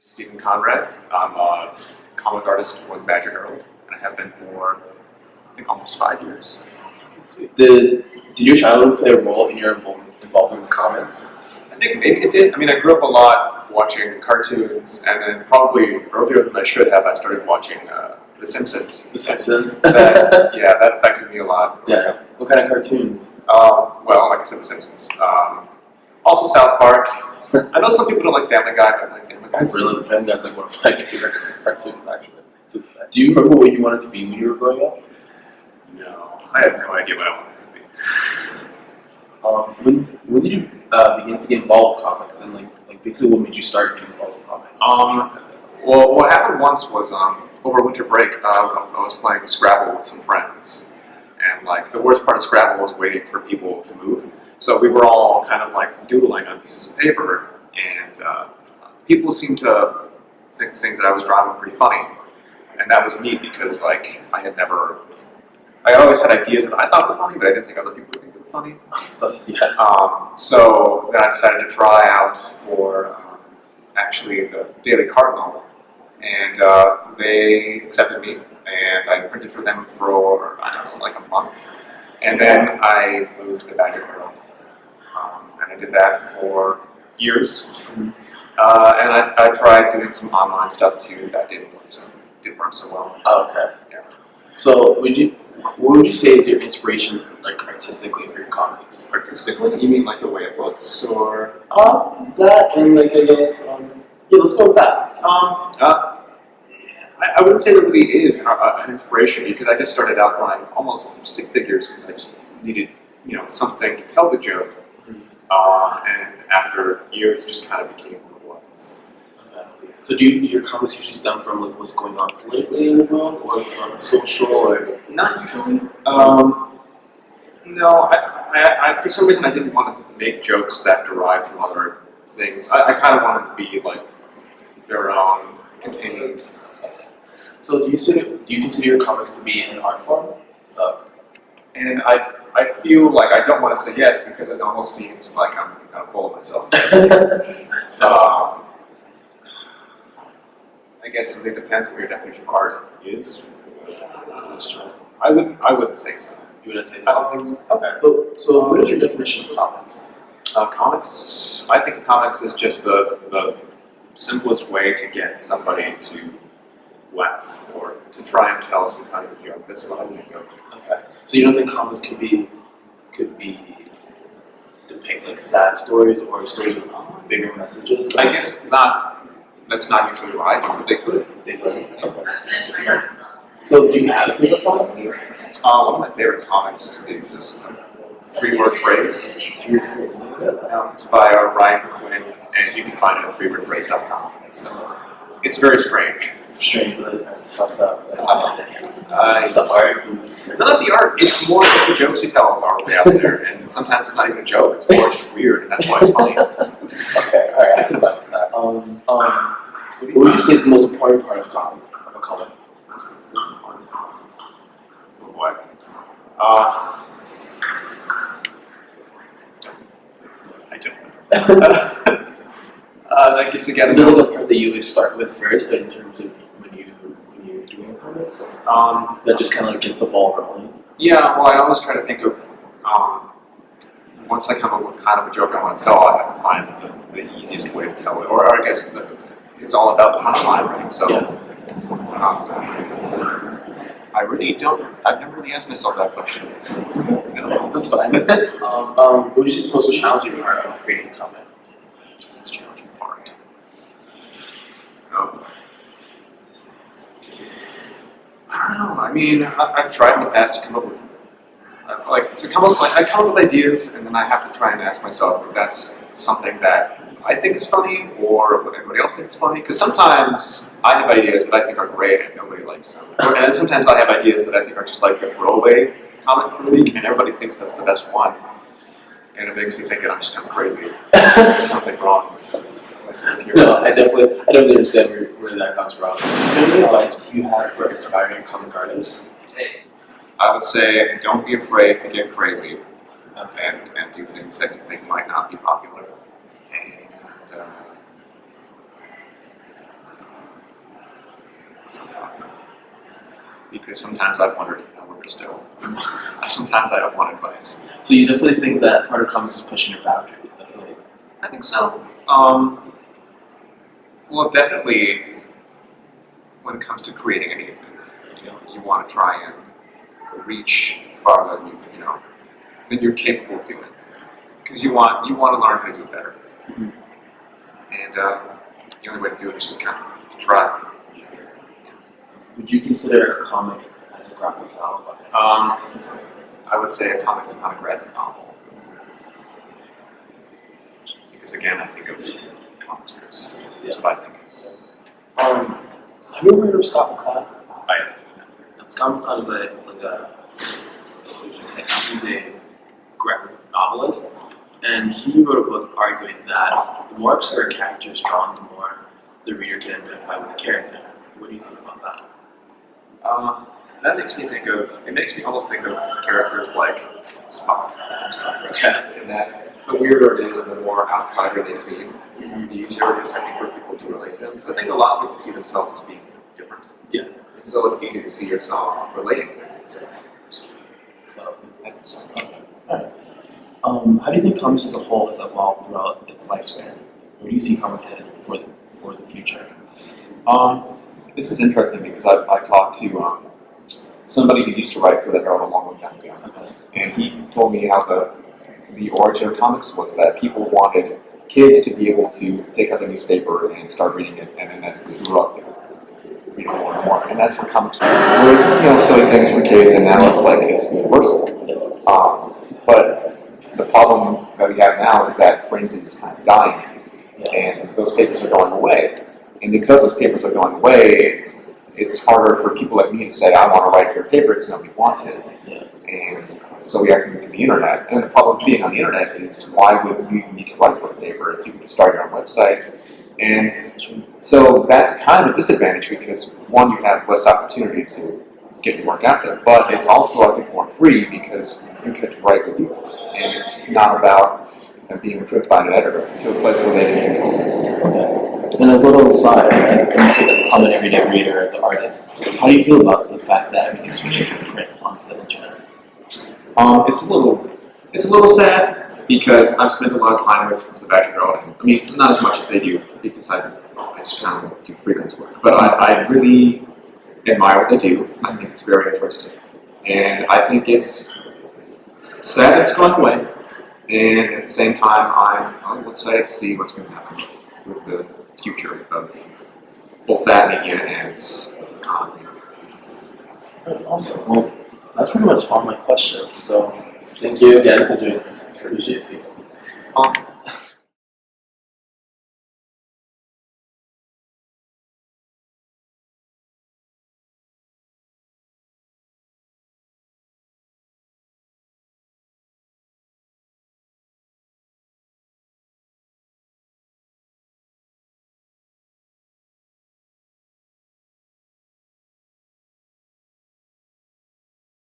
Stephen Conrad. I'm a comic artist for the Badger Herald, and I have been for, I think, almost 5 years. Did your childhood play a role in your involvement with comics? I think maybe it did. I mean, I grew up a lot watching cartoons, and then probably earlier than I should have, I started watching The Simpsons. The Simpsons? That affected me a lot. Yeah. What kind of cartoons? Well, like I said, The Simpsons. Also South Park. I know some people don't like Family Guy, but I like Family Guy. Really, Family Guy's like one of my favorite cartoons, actually. Do you remember what you wanted to be when you were growing up? No, I have no idea what I wanted to be. When did you begin to get involved with comics, and like basically what made you start getting involved with comics? Well, what happened once was over winter break, I was playing Scrabble with some friends, and like the worst part of Scrabble was waiting for people to move. So we were all kind of like doodling on pieces of paper, and people seemed to think things that I was drawing were pretty funny, and that was neat because like I always had ideas that I thought were funny, but I didn't think other people would think they were funny. So then I decided to try out for actually the Daily Cardinal, and they accepted me, and I printed for them for, I don't know, like a month. And then I moved to the Badger Herald, and I did that for years. And I tried doing some online stuff too. That didn't work so well. Oh, okay. Yeah. So what would you say is your inspiration, like artistically, for your comics? Artistically? You mean like the way it looks, or? That and like I guess yeah, let's go with that. I wouldn't say there really is an inspiration, because I just started out drawing almost stick figures because I just needed, something to tell the joke. And after years, it just kind of became what it was. So do your comics usually stem from like what's going on politically in the world, or from social, or? Not usually. No, I for some reason I didn't want to make jokes that derived from other things. I kind of wanted to be like their own contained. So do you consider your comics to be an art form? And I feel like I don't want to say yes because it almost seems like I'm kind of full of myself. I guess it really depends what your definition of art is. I wouldn't say so. You wouldn't say so? Okay. So what is your definition of comics? Comics, I think comics is just the simplest way to get somebody to laugh or to try and tell some kind of a joke. That's what I think of. Okay. So you don't think comics could be depict like sad stories or stories with bigger messages? I guess not. That's not usually what I do, but they could. They could. Okay. So do you have a favorite comic? One of my favorite comics is a 3-word phrase. It's by Ryan McQuinn, and you can find it at 3wordphrase.com. It's very strange. Strange, how so? It's the art. None of the art. It's more just the jokes he tells are way out there, and sometimes it's not even a joke. It's more just weird, and that's why it's funny. Okay, all right, I can like that. What would you say is the most important part of a comic? Oh boy. I don't know. I guess again. Is there like a part that you always start with first, like, in terms of when you're doing comics? That just kind of like gets the ball rolling. Yeah. Well, I always try to think of once I come up with kind of a joke I want to tell, I have to find the easiest way to tell it, or I guess it's all about the punchline, right? So. Yeah. I really don't. I've never really asked myself that question. That's fine. What would you say is the most challenging part of creating a comic? Most challenging part. I don't know. I mean, I've tried in the past to come up with, I come up with ideas, and then I have to try and ask myself if that's something that I think is funny, or what everybody else thinks is funny. Because sometimes I have ideas that I think are great and nobody likes them. And then sometimes I have ideas that I think are just like the throwaway comic for the week, and everybody thinks that's the best one. And it makes me think that I'm just kind of crazy. There's something wrong with my sense of humor. No, I definitely understand where that comes from. What advice do you have for aspiring comic artists? I would say don't be afraid to get crazy and do things that you think might not be popular. And because sometimes I wonder still. Sometimes I don't want advice. So you definitely think that part of comics is pushing your boundaries, definitely. I think so. Well, definitely when it comes to creating anything, you want to try and reach farther than you're capable of doing, because you want to learn how to do it better. Mm-hmm. And the only way to do it is just kind of try. Would you consider a comic as a graphic novel? I would say a comic is not a graphic novel, because again, I think of comic strips. That's what I think of. Have you ever heard of Scott McCloud? I Scott McCloud he's a graphic novelist, and he wrote a book arguing that the more absurd a character is drawn, the more the reader can identify with the character. What do you think about that? That makes me think of. It makes me almost think of characters like Spock. Yes. And that the weirder it is, the more outsider they seem. The easier it is, I think, for people to relate to them. Because I think a lot of people see themselves as being different. Yeah. And so it's easy to see yourself relating to things. So, I think so. okay. Alright. How do you think comics as a whole has evolved throughout its lifespan? Where do you see comics headed for the future? This is interesting because I talked to somebody who used to write for the Herald a long time ago, and he told me how the origin of comics was that people wanted kids to be able to pick up a newspaper and start reading it, and then as they grew up, they would read it more and more, and that's where comics were, silly things for kids, and now it's like it's universal. But the problem that we have now is that print is kind of dying, and those papers are going away. And because those papers are going away, it's harder for people like me to say, I want to write for a paper because nobody wants it. And so we have to move to the internet. And the problem with being on the internet is, why would you even need to write for a paper if you could just start your own website? And so that's kind of a disadvantage because, one, you have less opportunity to get your work out there, but it's also, I think, more free because you get to write what you want. And it's not about being approved by an editor to a place where they can control it. Okay. And as a little aside, I'm an everyday reader as an artist. How do you feel about the fact that everything's switching from print onto the internet? It's a little sad because I've spent a lot of time with the Badger Herald. I mean, not as much as they do because I just kind of do freelance work. But I really admire what they do. I think it's very interesting, and I think it's sad that it's going away. And at the same time, I'm excited to see what's going to happen with the future of both that media and the economy. Awesome. Well, that's pretty much all my questions. So thank you again for doing this. Appreciate it, Steve.